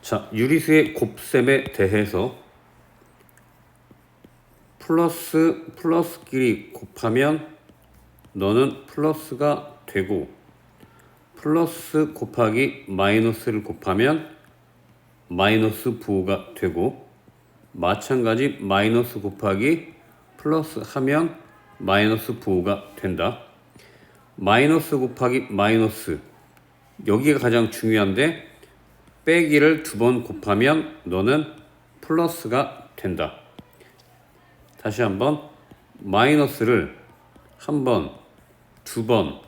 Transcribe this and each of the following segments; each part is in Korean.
자, 유리수의 곱셈에 대해서 플러스끼리 곱하면 너는 플러스가 되고, 플러스 곱하기 마이너스를 곱하면 마이너스 부호가 되고, 마찬가지 마이너스 곱하기 플러스 하면 마이너스 부호가 된다. 마이너스 곱하기 마이너스, 여기가 가장 중요한데 빼기를 2번 곱하면 너는 플러스가 된다. 다시 한번, 마이너스를 1번, 2번,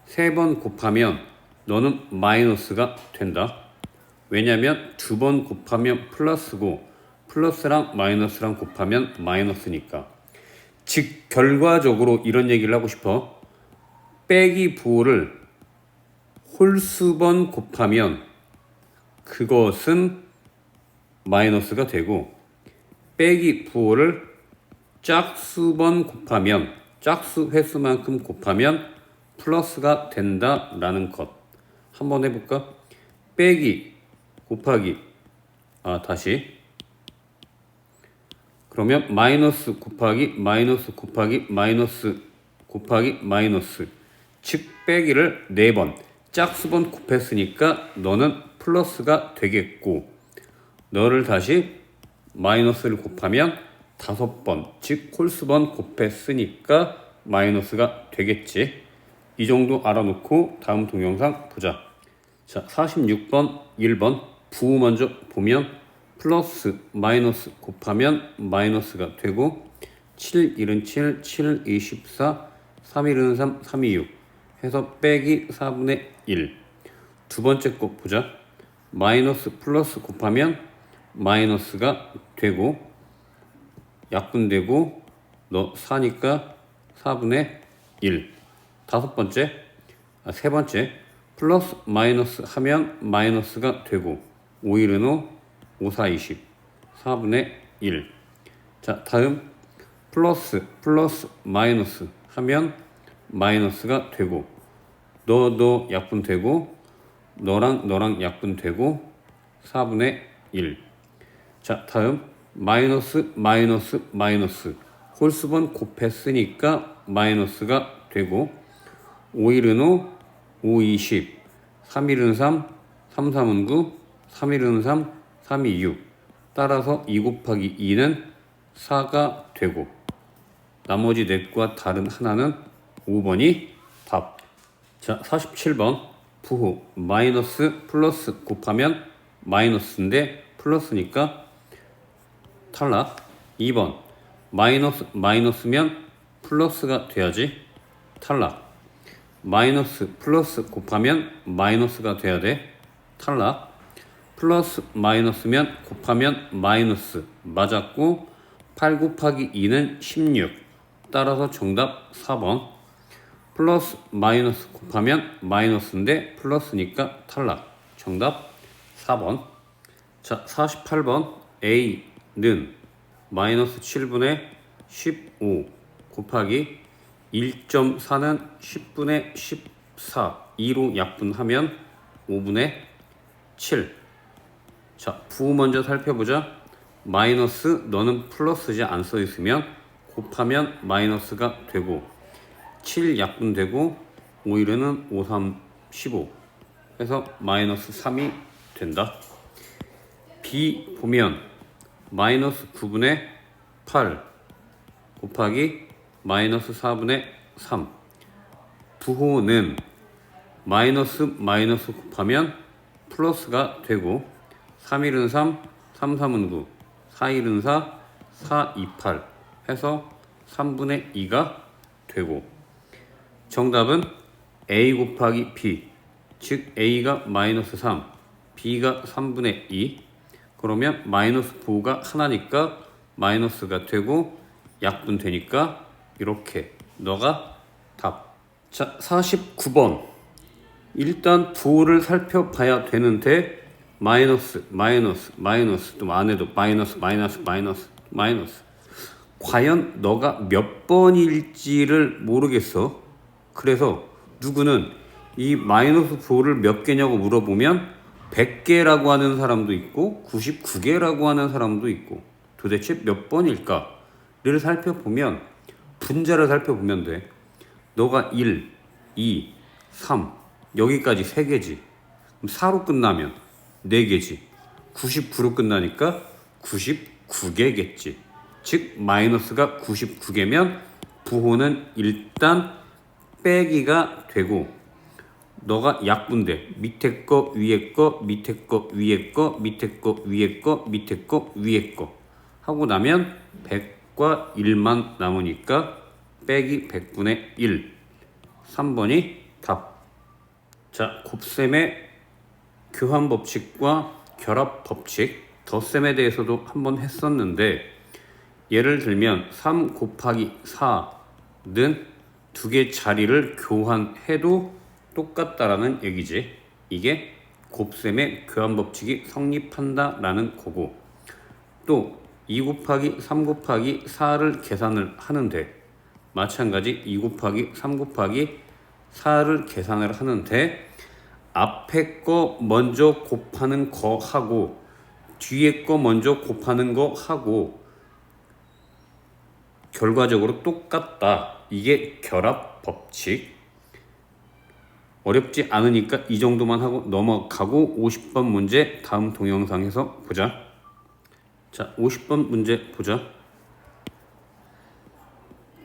3번 곱하면 너는 마이너스가 된다. 왜냐하면 2번 곱하면 플러스고 플러스랑 마이너스랑 곱하면 마이너스니까. 즉 결과적으로 이런 얘기를 하고 싶어. 빼기 부호를 홀수번 곱하면 그것은 마이너스가 되고, 빼기 부호를 짝수번 곱하면, 짝수 횟수만큼 곱하면 플러스가 된다라는 것. 한번 해볼까? 빼기 곱하기, 다시. 그러면 마이너스 곱하기 마이너스 곱하기 마이너스 곱하기 마이너스, 즉 빼기를 4번 짝수번 곱했으니까 너는 플러스가 되겠고, 너를 다시 마이너스를 곱하면 5번, 즉 홀수번 곱했으니까 마이너스가 되겠지. 이 정도 알아놓고 다음 동영상 보자. 자, 46번 1번 부호 먼저 보면 플러스 마이너스 곱하면 마이너스가 되고, 7, 1은 7, 7, 2, 14, 3, 1은 3, 3, 2, 6 해서 빼기 4분의 1. 두 번째 거 보자. 마이너스 플러스 곱하면 마이너스가 되고, 약분되고, 너 4니까 4분의 1. 세 번째, 플러스 마이너스 하면 마이너스가 되고, 5, 1은 5, 5, 4, 20, 4분의 1. 자, 다음 플러스 마이너스 하면 마이너스가 되고, 너 약분되고, 너랑 약분되고, 4분의 1. 자, 다음 마이너스 홀수번 곱했으니까 마이너스가 되고, 5, 1은 5, 5, 20, 3, 1은 3, 3, 3은 9, 3, 1은 3, 3, 2, 6. 따라서 2 곱하기 2는 4가 되고, 나머지 넷과 다른 하나는 5번이 답. 자, 47번 부호 마이너스 플러스 곱하면 마이너스인데 플러스니까 탈락. 2번 마이너스면 플러스가 돼야지. 탈락. 마이너스 플러스 곱하면 마이너스가 돼야 돼. 탈락. 플러스 마이너스면 곱하면 마이너스 맞았고, 8 곱하기 2는 16. 따라서 정답 4번. 플러스 마이너스 곱하면 마이너스인데 플러스니까 탈락. 정답 4번. 자, 48번 A는 마이너스 7분의 15 곱하기 1.4는 10분의 14 2로 약분하면 5분의 7. 자, 부호 먼저 살펴보자. 마이너스, 너는 플러스지 안 써있으면 곱하면 마이너스가 되고, 7 약분되고, 5, 1은 5, 3, 15 해서 마이너스 3이 된다. B 보면 마이너스 9분의 8 곱하기 마이너스 4분의 3. 부호는 마이너스 곱하면 플러스가 되고, 3, 1은 3, 3, 3은 9, 4, 1은 4, 4, 2, 8 해서 3분의 2가 되고, 정답은 A 곱하기 B, 즉 A가 마이너스 3, B가 3분의 2. 그러면 마이너스 부호가 하나니까 마이너스가 되고, 약분되니까 이렇게 너가 답. 자, 49번 일단 부호를 살펴봐야 되는데 마이너스 또 안에도 마이너스 과연 너가 몇 번일지를 모르겠어. 그래서 누구는 이 마이너스 부호를 몇 개냐고 물어보면 100개라고 하는 사람도 있고 99개라고 하는 사람도 있고 도대체 몇 번일까를 살펴보면 분자를 살펴보면 돼. 너가 1, 2, 3 여기까지 3개지. 그럼 4로 끝나면 4개지. 99로 끝나니까 99개겠지. 즉 마이너스가 99개면 부호는 일단 빼기가 되고 너가 약분돼. 밑에 거 위에 거 밑에 거 위에 거 밑에 거 위에 거 밑에 거 위에 거 하고 나면 100과 1만 남으니까 빼기 100분의 1. 3번이 답. 자, 곱셈의 교환 법칙과 결합 법칙, 덧셈에 대해서도 한번 했었는데 예를 들면 3 곱하기 4는 두 개 자리를 교환해도 똑같다라는 얘기지. 이게 곱셈의 교환 법칙이 성립한다라는 거고 또 2 곱하기 3 곱하기 4를 계산을 하는데 마찬가지 2 곱하기 3 곱하기 4를 계산을 하는데 앞에 거 먼저 곱하는 거 하고 뒤에 거 먼저 곱하는 거 하고 결과적으로 똑같다. 이게 결합 법칙. 어렵지 않으니까 이 정도만 하고 넘어가고 50번 문제 다음 동영상에서 보자. 자, 50번 문제 보자.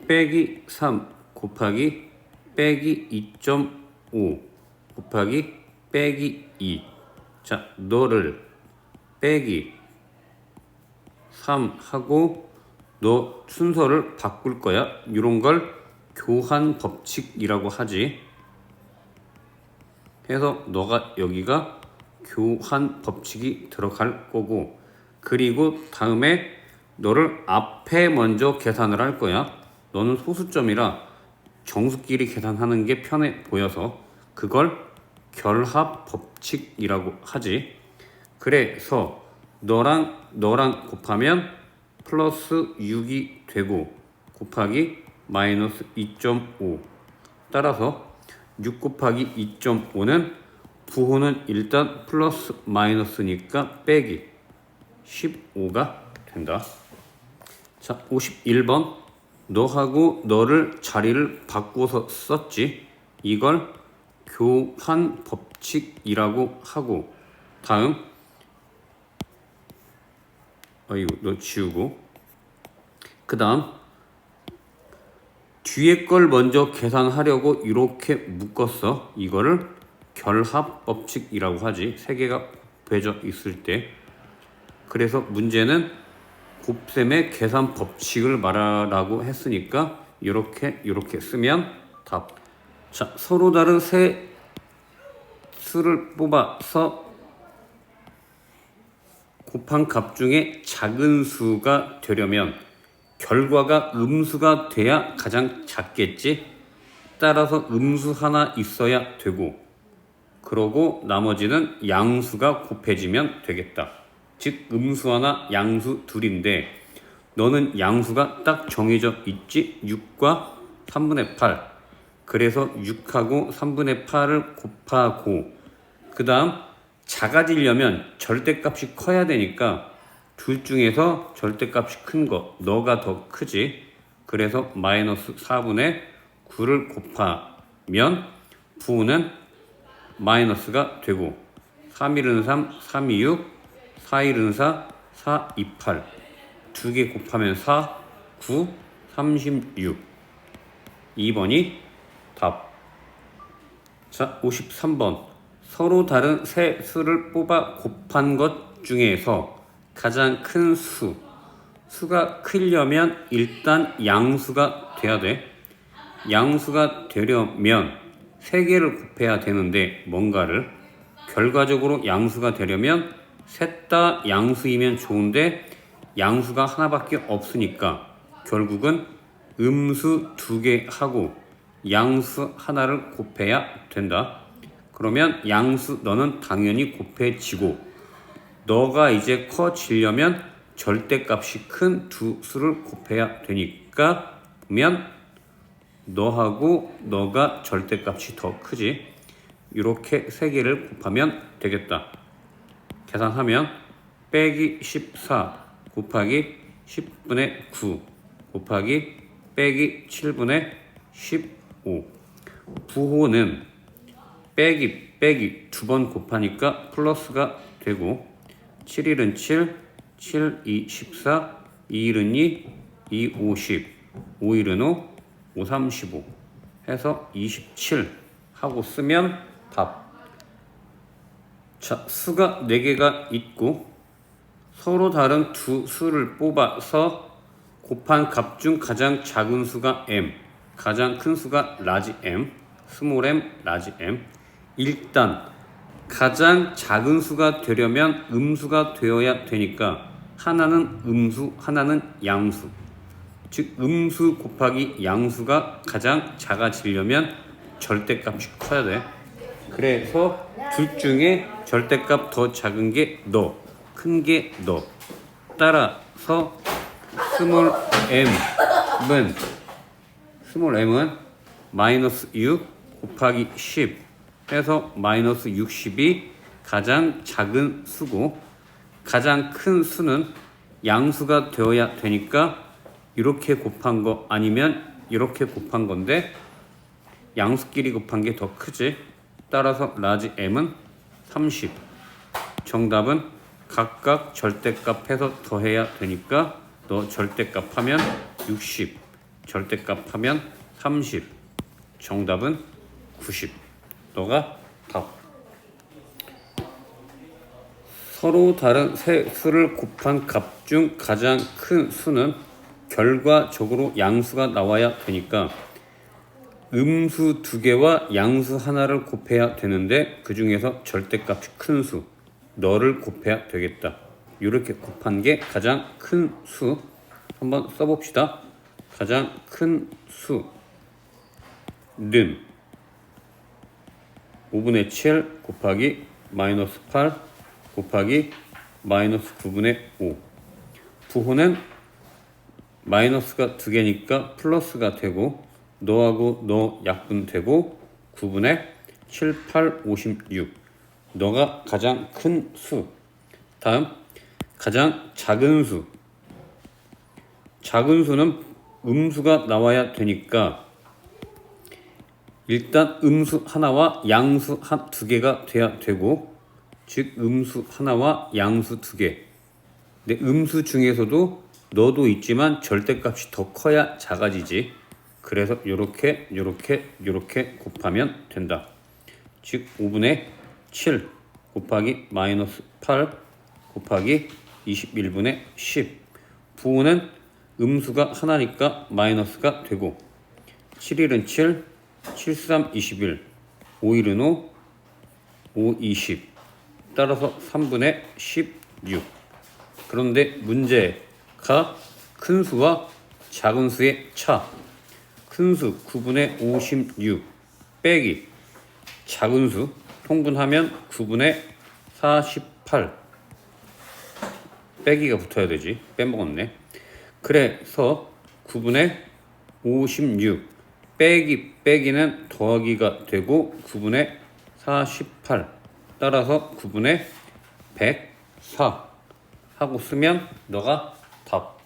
빼기 3 곱하기 빼기 2.5 곱하기 빼기 2. 자, 너를 빼기 3 하고 너 순서를 바꿀 거야. 이런 걸 교환 법칙이라고 하지. 해서 너가 여기가 교환 법칙이 들어갈 거고 그리고 다음에 너를 앞에 먼저 계산을 할 거야. 너는 소수점이라 정수끼리 계산하는 게 편해 보여서 그걸 결합 법칙이라고 하지. 그래서 너랑 곱하면 플러스 6이 되고 곱하기 마이너스 2.5 따라서 6 곱하기 2.5는 부호는 일단 플러스 마이너스니까 빼기 15가 된다. 자, 51번 너하고 너를 자리를 바꿔서 썼지. 이걸 교환 법칙이라고 하고 다음 이거 너 지우고 그 다음 뒤에 걸 먼저 계산하려고 이렇게 묶었어. 이거를 결합 법칙이라고 하지. 세 개가 곱해져 있을 때. 그래서 문제는 곱셈의 계산 법칙을 말하라고 했으니까 이렇게 쓰면 답. 자, 서로 다른 세 수를 뽑아서 곱한 값 중에 작은 수가 되려면 결과가 음수가 돼야 가장 작겠지. 따라서 음수 하나 있어야 되고 그러고 나머지는 양수가 곱해지면 되겠다. 즉 음수 하나 양수 둘인데 너는 양수가 딱 정해져 있지. 6과 3분의 8. 그래서 6하고 3분의 8을 곱하고 그 다음 작아지려면 절대값이 커야 되니까 둘 중에서 절대값이 큰 거 너가 더 크지. 그래서 마이너스 4분의 9를 곱하면 부호는 마이너스가 되고 3일은 3, 3이 6, 4일은 4, 4, 2, 8 두 개 곱하면 4, 9, 36 2번이 답. 자, 53번 서로 다른 세 수를 뽑아 곱한 것 중에서 가장 큰 수가 크려면 일단 양수가 돼야 돼. 양수가 되려면 세 개를 곱해야 되는데 뭔가를 결과적으로 양수가 되려면 셋 다 양수이면 좋은데 양수가 하나밖에 없으니까 결국은 음수 2개 하고 양수 하나를 곱해야 된다. 그러면 양수 너는 당연히 곱해지고 너가 이제 커지려면 절대값이 큰 두 수를 곱해야 되니까 보면 너하고 너가 절대값이 더 크지. 이렇게 세 개를 곱하면 되겠다. 계산하면 빼기 14 곱하기 10분의 9 곱하기 빼기 7분의 15. 부호는 빼기 두 번 곱하니까 플러스가 되고 7일은 7, 7, 2, 14, 2일은 2, 2, 50, 5일은 5, 5, 35 해서 27 하고 쓰면 답. 자, 수가 4개가 있고 서로 다른 두 수를 뽑아서 곱한 값 중 가장 작은 수가 m, 가장 큰 수가 라지 m, 스몰 m, 라지 m. 일단 가장 작은 수가 되려면 음수가 되어야 되니까 하나는 음수, 하나는 양수. 즉 음수 곱하기 양수가 가장 작아지려면 절대값이 커야 돼. 그래서 둘 중에 절대값 더 작은 게 너, 큰 게 너. 따라서 스몰 m은 마이너스 6 곱하기 10 해서 마이너스 60이 가장 작은 수고, 가장 큰 수는 양수가 되어야 되니까 이렇게 곱한 거 아니면 이렇게 곱한 건데 양수끼리 곱한 게 더 크지. 따라서 라지 m은 30. 정답은 각각 절대값 해서 더해야 되니까 너 절대값 하면 60, 절대값 하면 30. 정답은 90. 너가 답. 서로 다른 세 수를 곱한 값 중 가장 큰 수는 결과적으로 양수가 나와야 되니까 음수 2개와 양수 하나를 곱해야 되는데 그 중에서 절대값이 큰 수, 너를 곱해야 되겠다. 이렇게 곱한 게 가장 큰 수. 한번 써봅시다. 가장 큰 수는 5분의 7 곱하기 마이너스 8 곱하기 마이너스 9분의 5. 부호는 마이너스가 2개니까 플러스가 되고 너하고 너 약분되고 9분의 7, 8, 56. 너가 가장 큰 수. 다음 가장 작은 수. 작은 수는 음수가 나와야 되니까 일단 음수 하나와 양수 2개가 돼야 되고, 즉 음수 하나와 양수 2개. 근데 음수 중에서도 너도 있지만 절대값이 더 커야 작아지지. 그래서 요렇게 곱하면 된다. 즉 5분의 7 곱하기 마이너스 8 곱하기 21분의 10. 부호는 음수가 하나니까 마이너스가 되고 7일은 7, 7, 3, 21, 5일은 5, 5, 20. 따라서 3분의 16. 그런데 문제가 큰 수와 작은 수의 차. 큰 수 9분의 56 빼기 작은 수 통분하면 9분의 48. 빼기가 붙어야 되지. 빼먹었네. 그래서 9분의 56 빼기는 더하기가 되고 9분의 48. 따라서 9분의 104 하고 쓰면 너가 답.